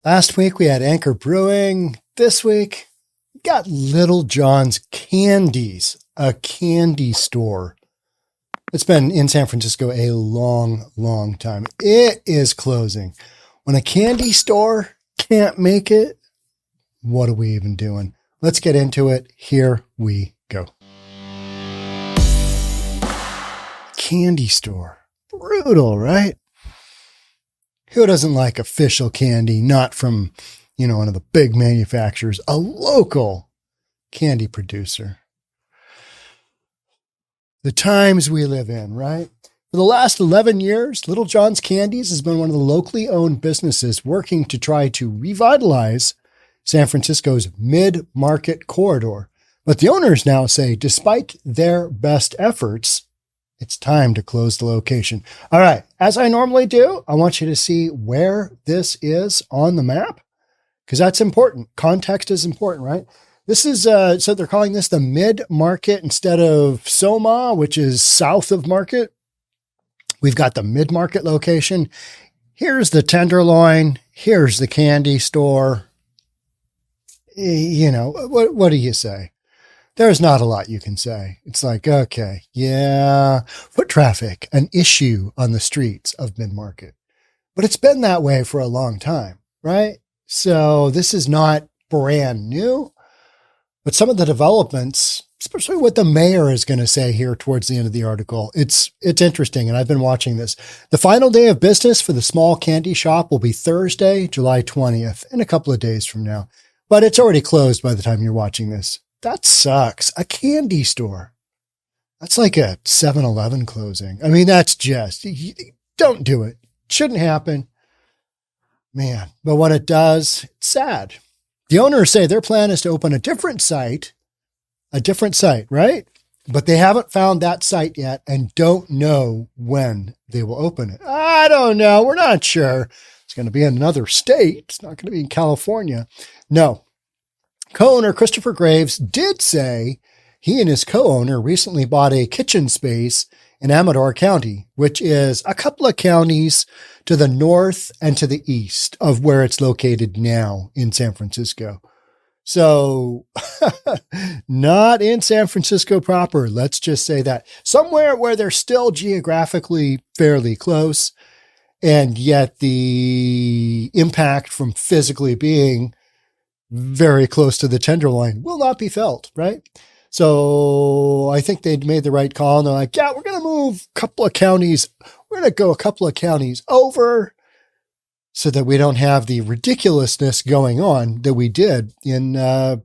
Last week we had Anchor Brewing. This week we got Littlejohn's Candies, a candy store. It's been in San Francisco a long, long time. It is closing. When a candy store can't make it, what are we even doing? Let's get into it. Here we go. Candy store. Brutal, right? Who doesn't like official candy, not from, one of the big manufacturers, a local candy producer? The times we live in, right? For the last 11 years, Littlejohn's Candies has been one of the locally owned businesses working to try to revitalize San Francisco's mid-market corridor. But the owners now say, despite their best efforts, it's time to close the location. All right, as I normally do, I want you to see where this is on the map, because that's important. Context is important, right? This is, so they're calling this the mid-market instead of Soma, which is south of Market. We've got the mid-market location. Here's the Tenderloin. Here's the candy store. What do you say? There's not a lot you can say. It's like, okay, yeah, foot traffic, an issue on the streets of mid-market. But it's been that way for a long time, right? So this is not brand new, but some of the developments, especially what the mayor is going to say here towards the end of the article, it's interesting, and I've been watching this. The final day of business for the small candy shop will be Thursday, July 20th, in a couple of days from now. But it's already closed by the time you're watching this. That sucks. A candy store. That's like a 7-Eleven closing. I mean, that's just, don't do it. Shouldn't happen. Man, but when it does, it's sad. The owners say their plan is to open a different site, right? But they haven't found that site yet and don't know when they will open it. I don't know. We're not sure. It's going to be in another state. It's not going to be in California. No. Co-owner Christopher Graves did say he and his co-owner recently bought a kitchen space in Amador County, which is a couple of counties to the north and to the east of where it's located now in San Francisco. So not in San Francisco proper. Let's just say that. Somewhere where they're still geographically fairly close, and yet the impact from physically being very close to the Tenderloin will not be felt, right? So I think they'd made the right call. And they're like, yeah, we're going to move a couple of counties. We're going to go a couple of counties over so that we don't have the ridiculousness going on that we did in the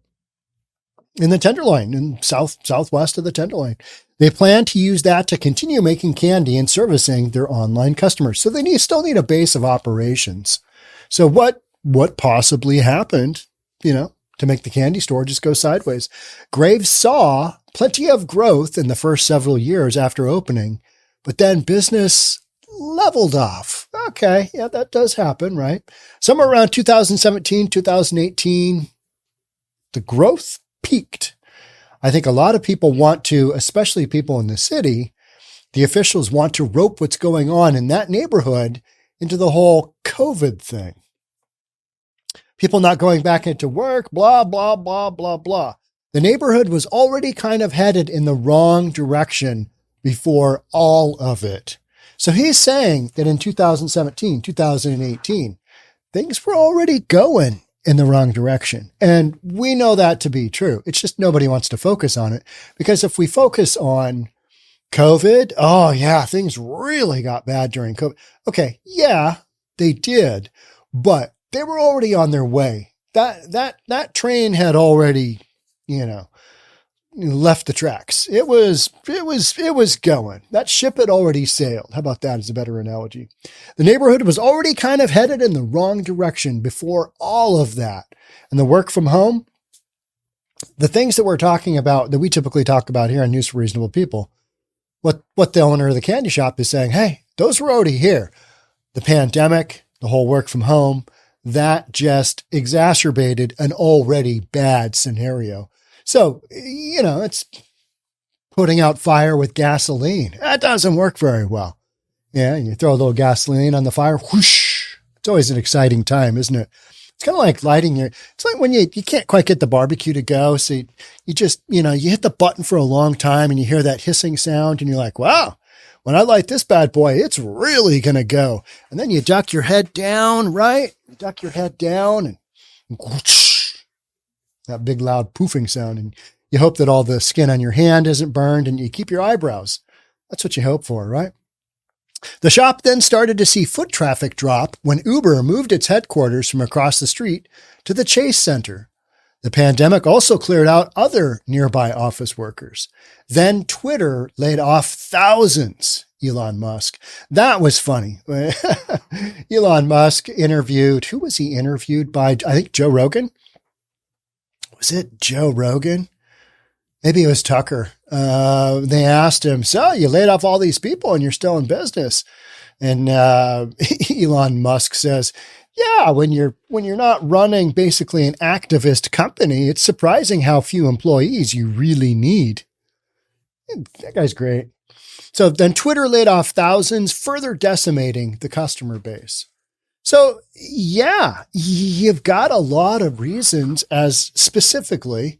Tenderloin, in southwest of the Tenderloin. They plan to use that to continue making candy and servicing their online customers. So they still need a base of operations. So what possibly happened, to make the candy store just go sideways? Graves saw plenty of growth in the first several years after opening, but then business leveled off. Okay, yeah, that does happen, right? Somewhere around 2017, 2018, the growth peaked. I think a lot of people want to, especially people in the city, the officials want to rope what's going on in that neighborhood into the whole COVID thing. People not going back into work, blah, blah, blah, blah, blah. The neighborhood was already kind of headed in the wrong direction before all of it. So he's saying that in 2017, 2018, things were already going in the wrong direction. And we know that to be true. It's just nobody wants to focus on it, because if we focus on COVID, oh yeah, things really got bad during COVID. Okay, yeah, they did, but they were already on their way. That train had already, left the tracks. It was going. That ship had already sailed. How about that as a better analogy? The neighborhood was already kind of headed in the wrong direction before all of that. And the work from home, the things that we're talking about, that we typically talk about here on News for Reasonable People, what the owner of the candy shop is saying, hey, those were already here. The pandemic, the whole work from home, that just exacerbated an already bad scenario. So, it's putting out fire with gasoline. That doesn't work very well. Yeah, you throw a little gasoline on the fire, whoosh. It's always an exciting time, isn't it? It's kind of like it's like when you can't quite get the barbecue to go. So you just, you hit the button for a long time and you hear that hissing sound and you're like, wow, when I light this bad boy, it's really going to go. And then you duck your head down, right? You duck your head down and whoosh, that big loud poofing sound. And you hope that all the skin on your hand isn't burned and you keep your eyebrows. That's what you hope for, right? The shop then started to see foot traffic drop when Uber moved its headquarters from across the street to the Chase Center. The pandemic also cleared out other nearby office workers. Then Twitter laid off thousands, Elon Musk. That was funny. Elon Musk interviewed, who was he interviewed by? I think Joe Rogan. Was it Joe Rogan? Maybe it was Tucker. They asked him, so you laid off all these people and you're still in business. And Elon Musk says, yeah, when you're not running basically an activist company, it's surprising how few employees you really need. That guy's great. So then Twitter laid off thousands, further decimating the customer base. So yeah, you've got a lot of reasons as specifically,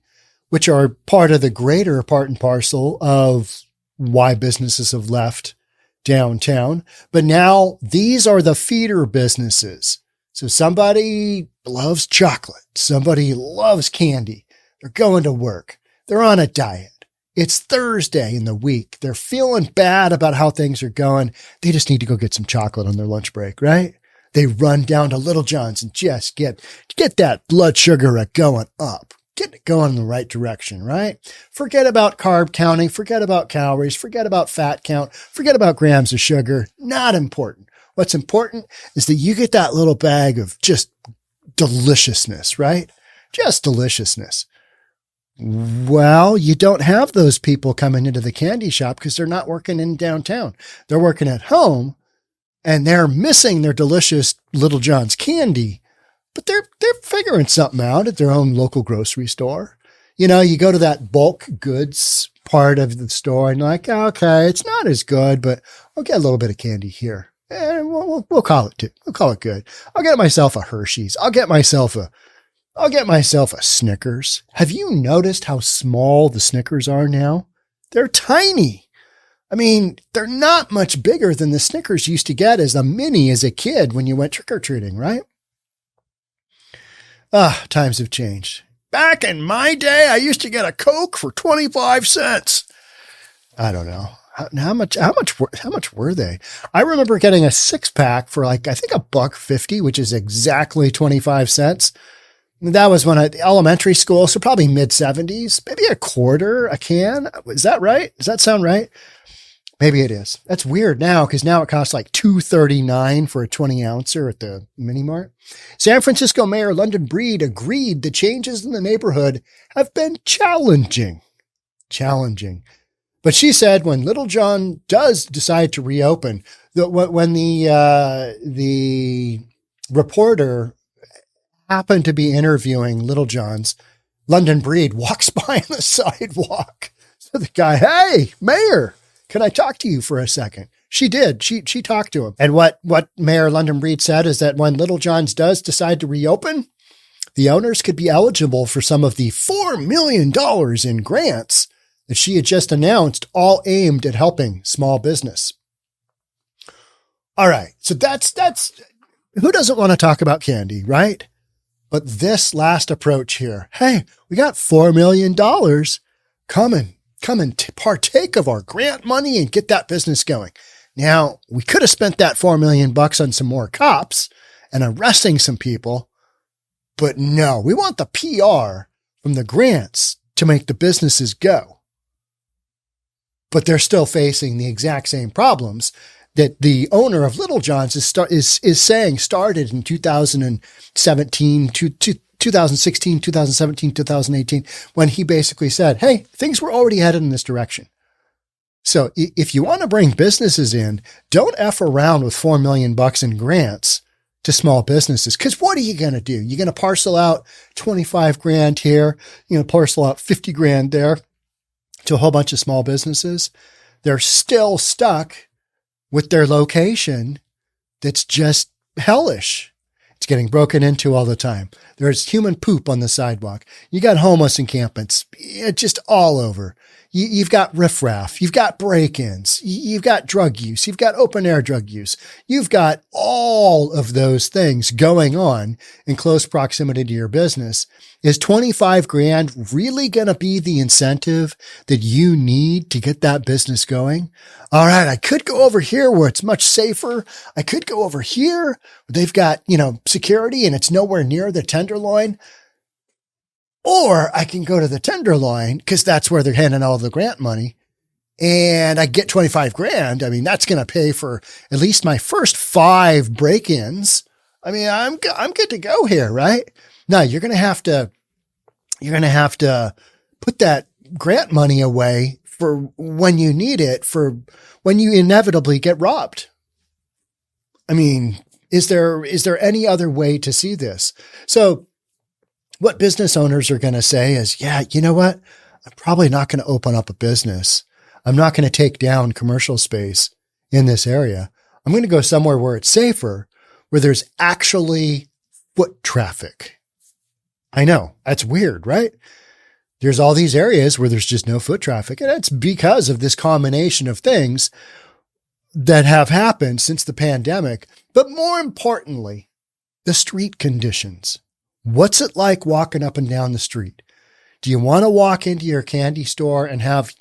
which are part of the greater part and parcel of why businesses have left downtown. But now these are the feeder businesses. So somebody loves chocolate. Somebody loves candy. They're going to work. They're on a diet. It's Thursday in the week. They're feeling bad about how things are going. They just need to go get some chocolate on their lunch break, right? They run down to Littlejohn's and just get that blood sugar going up. Get it going in the right direction, right? Forget about carb counting. Forget about calories. Forget about fat count. Forget about grams of sugar. Not important. What's important is that you get that little bag of just deliciousness, right? Just deliciousness. Well, you don't have those people coming into the candy shop because they're not working in downtown. They're working at home and they're missing their delicious Littlejohn's candy. But they're figuring something out at their own local grocery store. You go to that bulk goods part of the store and you're like, okay, it's not as good, but I'll get a little bit of candy here. And we'll call it good. I'll get myself a Hershey's. I'll get myself a Snickers. Have you noticed how small the Snickers are now? They're tiny. I mean, they're not much bigger than the Snickers you used to get as a kid when you went trick-or-treating, right? Times have changed. Back in my day, I used to get a Coke for 25 cents. I don't know. How much were they? I remember getting a 6-pack for I think $1.50, which is exactly 25 cents. That was when elementary school. So probably mid 70s, maybe a quarter a can. Is that right? Does that sound right? Maybe it is. That's weird now because now it costs like $2.39 for a 20-ouncer at the mini mart. San Francisco Mayor London Breed agreed the changes in the neighborhood have been challenging. But she said when Littlejohn does decide to reopen, when the reporter happened to be interviewing Littlejohn's, London Breed walks by on the sidewalk. So the guy, hey, Mayor, can I talk to you for a second? She did. She talked to him. And what Mayor London Breed said is that when Littlejohn's does decide to reopen, the owners could be eligible for some of the $4 million in grants that she had just announced, all aimed at helping small business. All right. So that's who doesn't want to talk about candy, right? But this last approach here, hey, we got $4 million. Come and partake of our grant money and get that business going. Now, we could have spent that $4 million on some more cops and arresting some people, but no, we want the PR from the grants to make the businesses go. But they're still facing the exact same problems that the owner of Littlejohn's is saying started in 2017, 2016, 2017, 2018, when he basically said, hey, things were already headed in this direction. So if you want to bring businesses in, don't F around with $4 million in grants to small businesses. Cause what are you going to do? You're going to parcel out 25 grand here, parcel out 50 grand there to a whole bunch of small businesses. They're still stuck with their location that's just hellish. It's getting broken into all the time. There's human poop on the sidewalk. You got homeless encampments just all over. You've got riffraff. You've got break-ins. You've got drug use. You've got open-air drug use. You've got all of those things going on in close proximity to your business. Is 25 grand really going to be the incentive that you need to get that business going? All right, I could go over here where it's much safer. I could go over here where they've got, security and it's nowhere near the Tenderloin. Or I can go to the Tenderloin because that's where they're handing all the grant money and I get 25 grand. I mean, that's going to pay for at least my first 5 break-ins. I mean, I'm good to go here, right? No, you're going to have to put that grant money away for when you need it, for when you inevitably get robbed. I mean, is there any other way to see this? So what business owners are going to say is, yeah, you know what? I'm probably not going to open up a business. I'm not going to take down commercial space in this area. I'm going to go somewhere where it's safer, where there's actually foot traffic. I know that's weird, right? There's all these areas where there's just no foot traffic. And it's because of this combination of things that have happened since the pandemic. But more importantly, the street conditions. What's it like walking up and down the street? Do you want to walk into your candy store and have,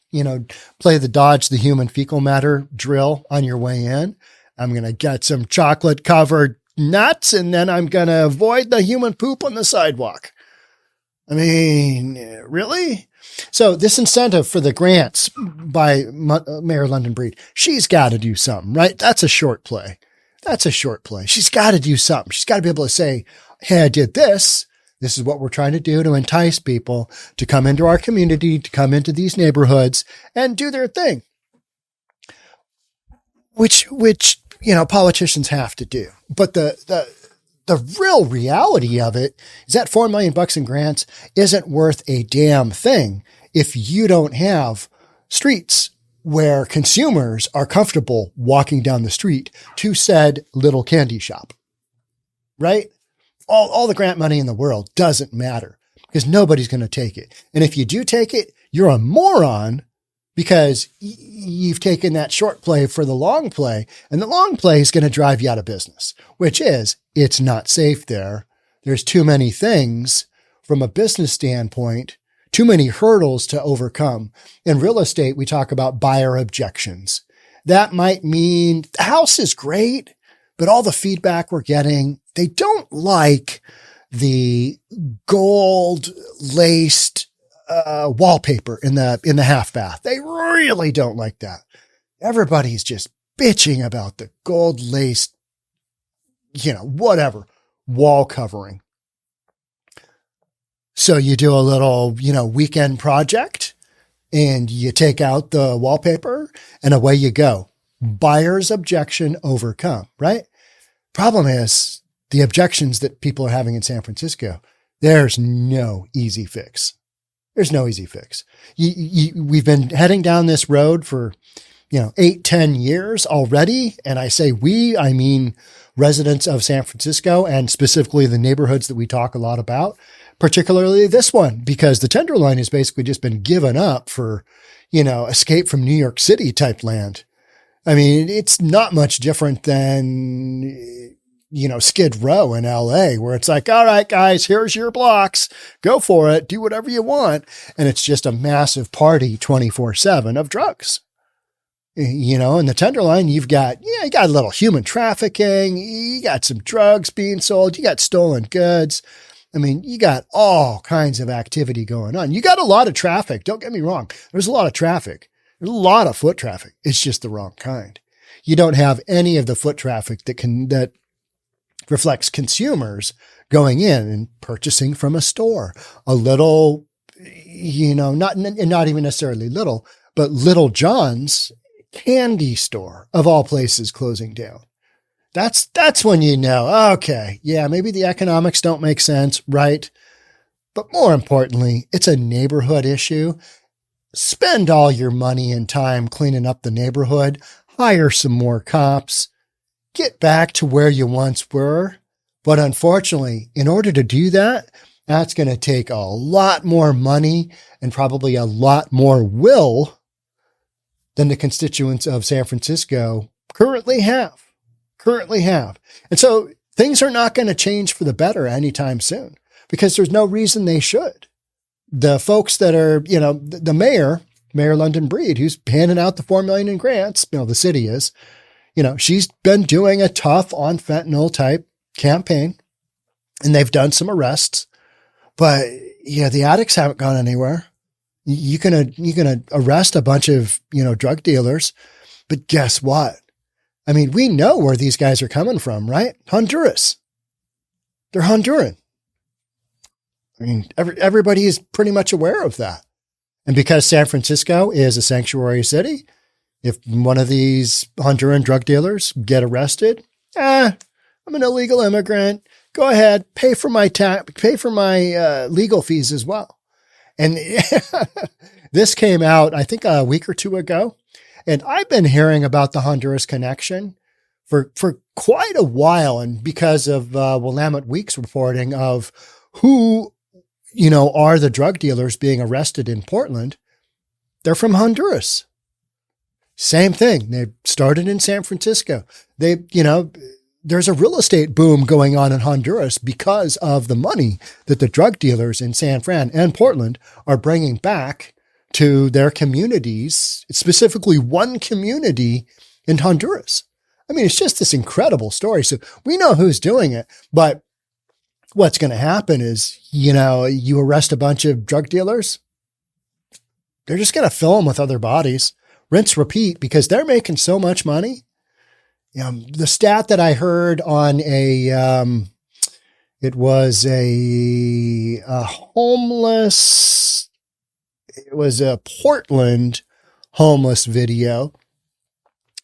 play the dodge the human fecal matter drill on your way in? I'm going to get some chocolate covered nuts and then I'm going to avoid the human poop on the sidewalk. I mean, really? So this incentive for the grants by Mayor London Breed, she's got to do something, right? That's a short play. She's got to do something. She's got to be able to say, hey, I did this. This is what we're trying to do to entice people to come into our community, to come into these neighborhoods and do their thing, which politicians have to do. But the real reality of it is that $4 million in grants isn't worth a damn thing if you don't have streets where consumers are comfortable walking down the street to said little candy shop, right? All the grant money in the world doesn't matter because nobody's going to take it. And if you do take it, you're a moron because you've taken that short play for the long play, and the long play is going to drive you out of business, which is it's not safe there. There's too many things from a business standpoint, too many hurdles to overcome. In real estate, we talk about buyer objections. That might mean the house is great, but all the feedback we're getting, they don't like the gold laced wallpaper in the half bath. They really don't like that. Everybody's just bitching about the gold laced, whatever wall covering. So you do a little, weekend project and you take out the wallpaper and away you go. Buyer's objection overcome, right? Problem is the objections that people are having in San Francisco. There's no easy fix. We've been heading down this road for, 8-10 years already. And I say we, I mean residents of San Francisco and specifically the neighborhoods that we talk a lot about, particularly this one, because the Tenderloin has basically just been given up for, escape from New York City type land. I mean, it's not much different than, Skid Row in LA, where it's like, all right, guys, here's your blocks. Go for it. Do whatever you want. And it's just a massive party 24/7 of drugs. In the Tenderloin, you got a little human trafficking. You got some drugs being sold. You got stolen goods. I mean, you got all kinds of activity going on. You got a lot of traffic. Don't get me wrong. There's a lot of traffic. There's a lot of foot traffic. It's just the wrong kind. You don't have any of the foot traffic that reflects consumers going in and purchasing from a store. A little, not even necessarily little, but Littlejohn's candy store of all places closing down. That's when okay, yeah, maybe the economics don't make sense, right? But more importantly, it's a neighborhood issue. Spend all your money and time cleaning up the neighborhood, hire some more cops, get back to where you once were, But unfortunately, in order to do that, that's going to take a lot more money and probably a lot more will than the constituents of San Francisco currently have. And so things are not going to change for the better anytime soon because there's no reason they should. The folks that are, the Mayor London Breed, who's handing out the $4 million in grants, the city is, she's been doing a tough on fentanyl type campaign and they've done some arrests, but the addicts haven't gone anywhere. You can arrest a bunch of, drug dealers, but guess what? I mean, we know where these guys are coming from, right? Honduras. They're Honduran. I mean, everybody is pretty much aware of that. And because San Francisco is a sanctuary city, if one of these Honduran drug dealers get arrested, I'm an illegal immigrant. Go ahead, pay for my legal fees as well. And this came out, I think, a week or two ago. And I've been hearing about the Honduras connection for quite a while. And because of Willamette Week's reporting of who, are the drug dealers being arrested in Portland, they're from Honduras. Same thing. They started in San Francisco. There's a real estate boom going on in Honduras because of the money that the drug dealers in San Fran and Portland are bringing back to their communities, specifically one community in Honduras. I mean, it's just this incredible story. So we know who's doing it, but what's going to happen is, you arrest a bunch of drug dealers. They're just going to fill them with other bodies, rinse, repeat, because they're making so much money. The stat that I heard on it was a Portland homeless video,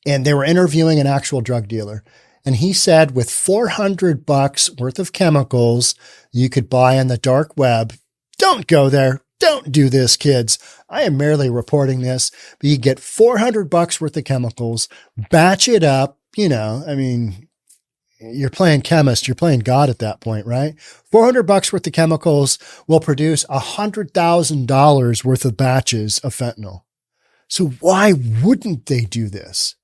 and they were interviewing an actual drug dealer. And he said with $400 worth of chemicals you could buy on the dark web, don't go there. Don't do this, kids. I am merely reporting this, but you get $400 worth of chemicals, batch it up. You're playing chemist, you're playing God at that point, right? $400 worth of chemicals will produce $100,000 worth of batches of fentanyl. So why wouldn't they do this?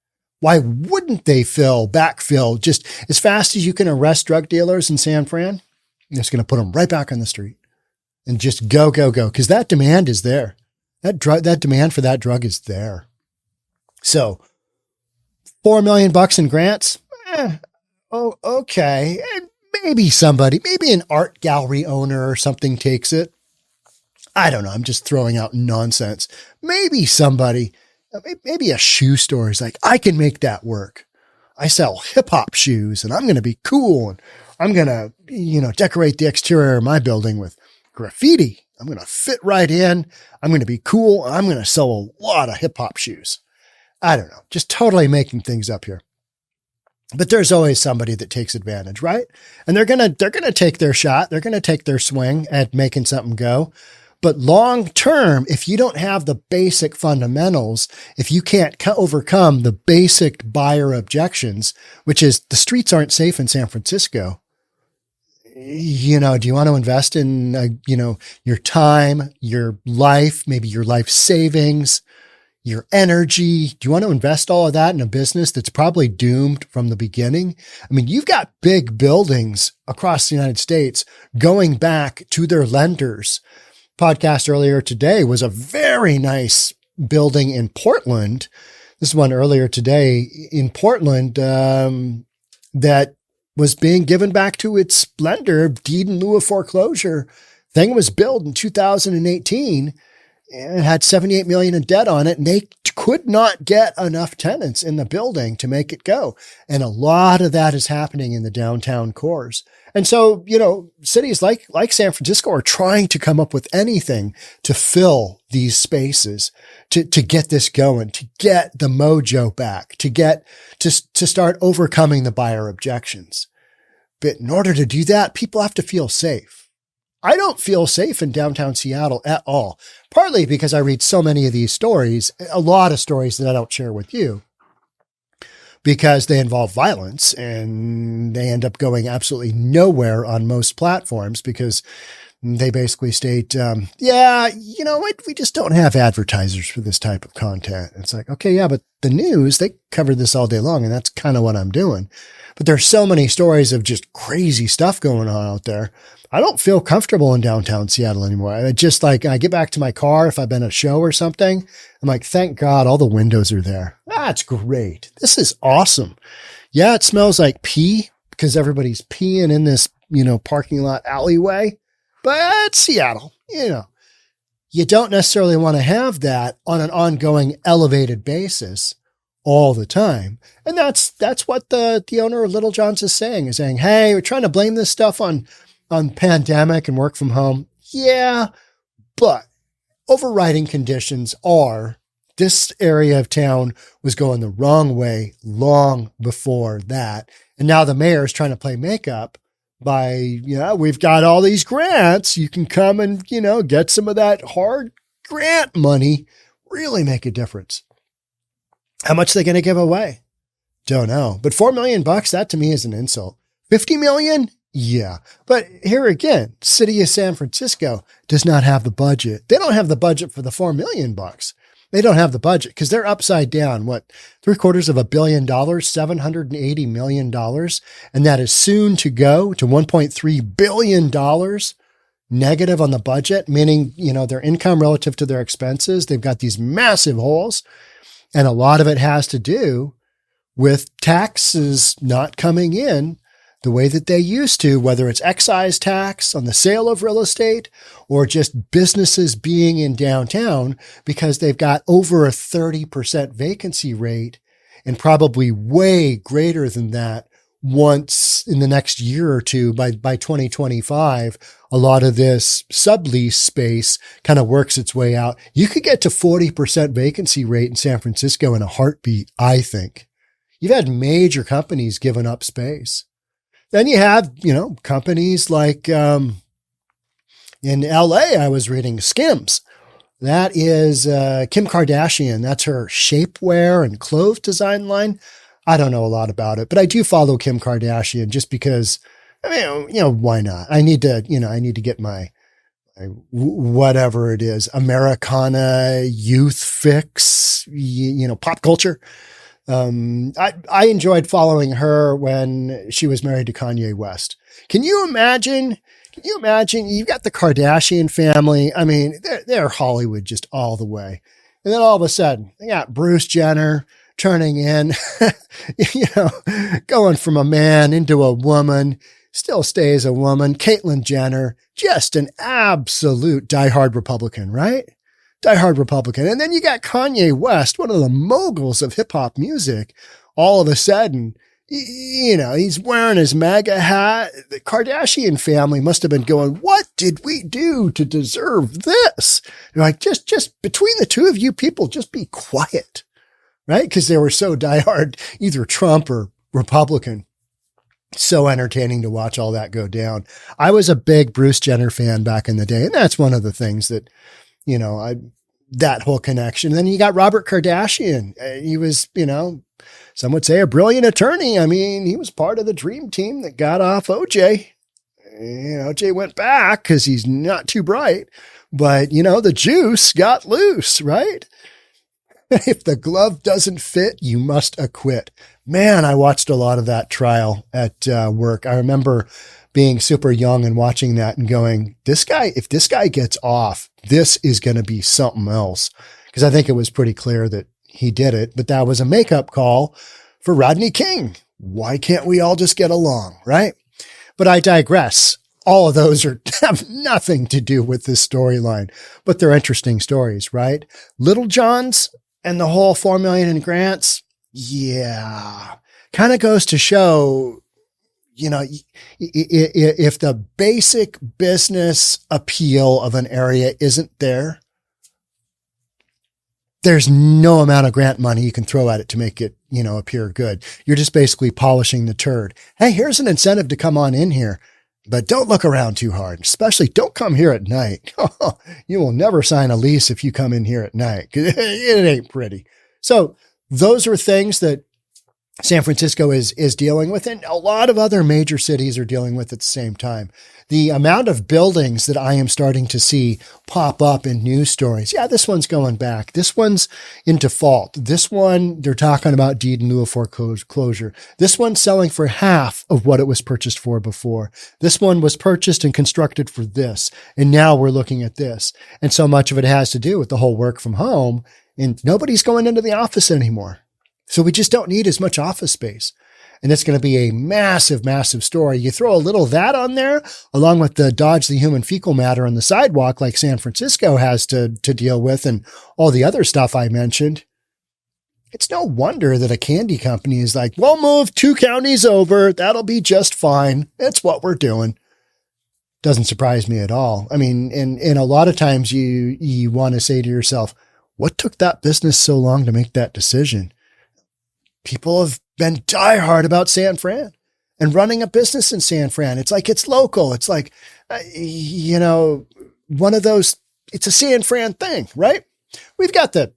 Why wouldn't they backfill just as fast as you can arrest drug dealers in San Fran? You're just going to put them right back on the street and just go. Cause that demand is there. That demand for that drug is there. So $4 million in grants. Okay. Maybe an art gallery owner or something takes it. I don't know. I'm just throwing out nonsense. Maybe a shoe store is like, I can make that work. I sell hip hop shoes and I'm going to be cool. And I'm going to, decorate the exterior of my building with graffiti. I'm going to fit right in. I'm going to be cool. I'm going to sell a lot of hip hop shoes. I don't know. Just totally making things up here. But there's always somebody that takes advantage, right? And they're going to take their shot. They're going to take their swing at making something go. But long term, if you don't have the basic fundamentals, if you can't overcome the basic buyer objections, which is the streets aren't safe in San Francisco, do you want to invest in, your time, your life, maybe your life savings, your energy? Do you want to invest all of that in a business that's probably doomed from the beginning? I mean, you've got big buildings across the United States going back to their lenders. Podcast earlier today was a very nice building in Portland. This one earlier today in Portland that was being given back to its lender, deed in lieu of foreclosure. Thing was built in 2018 and had $78 million in debt on it. And they could not get enough tenants in the building to make it go. And a lot of that is happening in the downtown cores. And so, cities like San Francisco are trying to come up with anything to fill these spaces, to get this going, to get the mojo back, to start overcoming the buyer objections. But in order to do that, people have to feel safe. I don't feel safe in downtown Seattle at all, partly because I read so many of these stories, a lot of stories that I don't share with you. because they involve violence and they end up going absolutely nowhere on most platforms because they basically state, yeah, you know what? We just don't have advertisers for this type of content. It's like, okay, yeah, but the news, they cover this all day long, and that's kind of what I'm doing. But there's so many stories of just crazy stuff going on out there. I don't feel comfortable in downtown Seattle anymore. I just like, I get back to my car if I've been at a show or something. I'm like, thank God all the windows are there. That's great. This is awesome. Yeah, it smells like pee because everybody's peeing in this, parking lot alleyway. But Seattle, you don't necessarily want to have that on an ongoing elevated basis all the time. And that's what the owner of Littlejohn's is saying, hey, we're trying to blame this stuff on pandemic and work from home. Yeah, but overriding conditions are this area of town was going the wrong way long before that. And now the mayor is trying to play makeup by, we've got all these grants. You can come and, get some of that hard grant money, really make a difference. How much are they going to give away? Don't know. But $4 million, that to me is an insult. 50 million? Yeah. But here again, city of San Francisco does not have the budget. They don't have the budget for the $4 million. They don't have the budget because they're upside down. What? $750 million, $780 million. And that is soon to go to $1.3 billion negative on the budget, meaning, their income relative to their expenses. They've got these massive holes. And a lot of it has to do with taxes not coming in the way that they used to, whether it's excise tax on the sale of real estate or just businesses being in downtown because they've got over a 30% vacancy rate and probably way greater than that once in the next year or two by 2025. A lot of this sublease space kind of works its way out. You could get to 40% vacancy rate in San Francisco in a heartbeat, I think. You've had major companies giving up space. Then you have, companies like in LA, I was reading Skims. That is Kim Kardashian. That's her shapewear and clothes design line. I don't know a lot about it, but I do follow Kim Kardashian just because, why not? I need to get my whatever it is, Americana youth fix, pop culture. I enjoyed following her when she was married to Kanye West. Can you imagine? You've got the Kardashian family. I mean, they're Hollywood just all the way. And then all of a sudden they got Bruce Jenner turning in, going from a man into a woman, still stays a woman. Caitlyn Jenner, just an absolute diehard Republican, right? Diehard Republican. And then you got Kanye West, one of the moguls of hip hop music. All of a sudden, he's wearing his MAGA hat. The Kardashian family must have been going, what did we do to deserve this? They're like, just between the two of you people, just be quiet, right? Because they were so diehard, either Trump or Republican. So entertaining to watch all that go down. I was a big Bruce Jenner fan back in the day. And that's one of the things that, that whole connection. And then you got Robert Kardashian. He was, some would say a brilliant attorney. I mean, he was part of the dream team that got off OJ. OJ went back because he's not too bright, but the juice got loose, right? If the glove doesn't fit, you must acquit. Man, I watched a lot of that trial at work. I remember being super young and watching that and going, if this guy gets off, this is going to be something else. Because I think it was pretty clear that he did it, but that was a makeup call for Rodney King. Why can't we all just get along, right? But I digress. All of those have nothing to do with this storyline, but they're interesting stories, right? Littlejohn's and the whole $4 million in grants. Yeah. Kind of goes to show, if the basic business appeal of an area isn't there, there's no amount of grant money you can throw at it to make it, appear good. You're just basically polishing the turd. Hey, here's an incentive to come on in here, but don't look around too hard. Especially don't come here at night. You will never sign a lease if you come in here at night. It ain't pretty. So those are things that San Francisco is dealing with, and a lot of other major cities are dealing with at the same time. The amount of buildings that I am starting to see pop up in news stories. Yeah, this one's going back. This one's in default. This one, they're talking about deed in lieu of foreclosure. This one's selling for half of what it was purchased for before. This one was purchased and constructed for this. And now we're looking at this. And so much of it has to do with the whole work from home, and nobody's going into the office anymore. So we just don't need as much office space. And it's going to be a massive, massive story. You throw a little of that on there, along with the dodge the human fecal matter on the sidewalk like San Francisco has to deal with, and all the other stuff I mentioned. It's no wonder that a candy company is like, we'll move 2 counties over. That'll be just fine. It's what we're doing. Doesn't surprise me at all. I mean, and a lot of times you want to say to yourself, what took that business so long to make that decision? People have been diehard about San Fran and running a business in San Fran. It's like, it's local. It's like, one of those, it's a San Fran thing, right? We've got the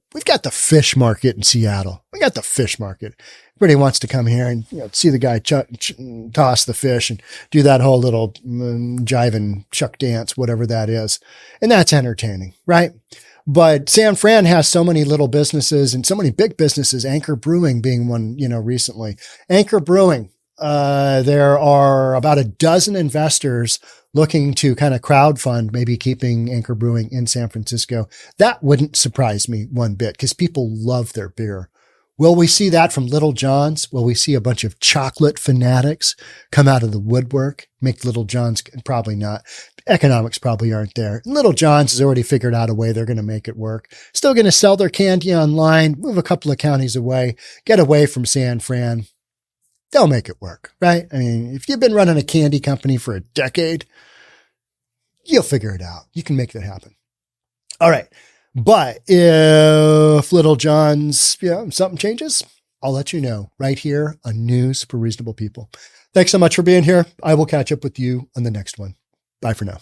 fish market in Seattle. We got the fish market. Everybody wants to come here and see the guy toss the fish and do that whole little jive and chuck dance, whatever that is. And that's entertaining, right? But San Fran has so many little businesses and so many big businesses, Anchor Brewing being one, recently. Anchor Brewing, there are about a dozen investors looking to kind of crowdfund, maybe keeping Anchor Brewing in San Francisco. That wouldn't surprise me one bit because people love their beer. Will we see that from Littlejohn's? Will we see a bunch of chocolate fanatics come out of the woodwork, make Littlejohn's? Probably not. Economics probably aren't there. Littlejohn's has already figured out a way they're going to make it work. Still going to sell their candy online, move a couple of counties away, get away from San Fran. They'll make it work, right? I mean, if you've been running a candy company for a decade, you'll figure it out. You can make that happen. All right. But if Littlejohn's, something changes, I'll let you know right here on News for Reasonable People. Thanks so much for being here. I will catch up with you on the next one. Bye for now.